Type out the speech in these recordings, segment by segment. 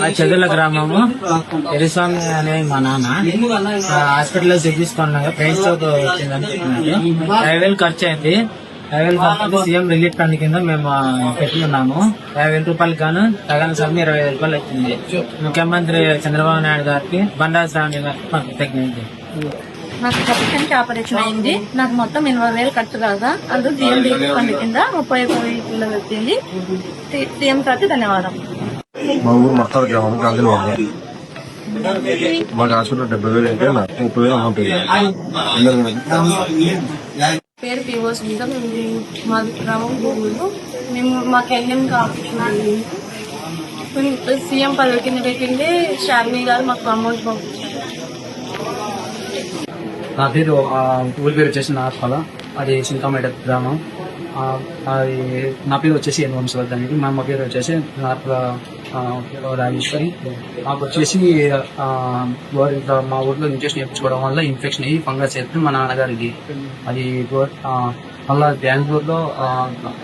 ఆ చెదుల గ్రామము ఎరిస్వామి అనే మా నాన్న హాస్పిటల్లో చూపిస్తున్నాగా ప్రైస్ వచ్చిందని చెప్పినారు. 50,000 ఖర్చు అయింది. 50,000 ఖర్చు సీఎం రిలీఫ్ ఫండ్ కింద మేము పెట్టుకున్నాము. 50,000 రూపాయలు గాను తగని సమ్మె 25,000 రూపాయలు వచ్చింది. ముఖ్యమంత్రి చంద్రబాబు నాయుడు గారికి, బండారు శ్రావణి గారికి కృతజ్ఞతలు. నాకు కపిషన్కి ఆపరేషన్ అయింది. నాకు మొత్తం 80,000 ఖర్చు కాగా అందుకు సీఎం రిలీఫ్ ఫండ్ కింద 30,000 వచ్చింది. సీఎం గారికి ధన్యవాదాలు. మా ఊరు మత్తాల గ్రామం గాంధీ. మాకు హాస్పిటల్ 70,000 అయితే 30,000 అమౌంట్. పేరు పిఓ సునీత. మాది గ్రామం గూగులు. మాకు ఎన్ఎంకి ఆపరేషన్ అయింది. సీఎం పదవి కింద పెట్టింది. శాలిని గారు మాకు అమౌంట్ పంపించారు. నా పేరు ఊరి పేరు వచ్చేసి నార్పల, అది సింకామేట గ్రామం. అది నా పేరు వచ్చేసి ఎన్ వంశవర్ధన్. మా అమ్మ పేరు వచ్చేసి నార్పల రాజేశ్వరి. మాకు వచ్చేసి మా ఊర్లో ఇంజక్షన్ చేయించుకోవడం వల్ల ఇన్ఫెక్షన్ అయ్యి ఫంగస్ అయితే మా నాన్నగారికి అది మళ్ళా బెంగళూరులో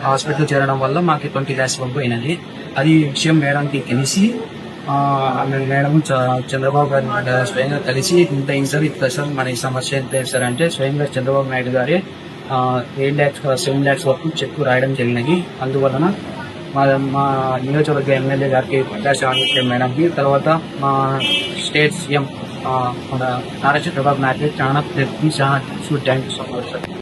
హాస్పిటల్ చేరడం వల్ల మాకు 20 lakhs పంపినది. అది విషయం మేడంకి తెలిసి మేడం చంద్రబాబు గారిని స్వయంగా కలిసి ఇంత సార్ ఇట్లా సార్ మన ఈ సమస్య ఎంత సార్ అంటే స్వయంగా చంద్రబాబు నాయుడు గారే 7 lakhs వరకు చెక్ రాయడం జరిగినది. అందువలన మా నియోజకవర్గ ఎమ్మెల్యే గారికి బండారు మేడంకి, తర్వాత మా స్టేట్ సీఎం మన నారా చంద్రబాబు నాయుడు చాలా thank you so much sir.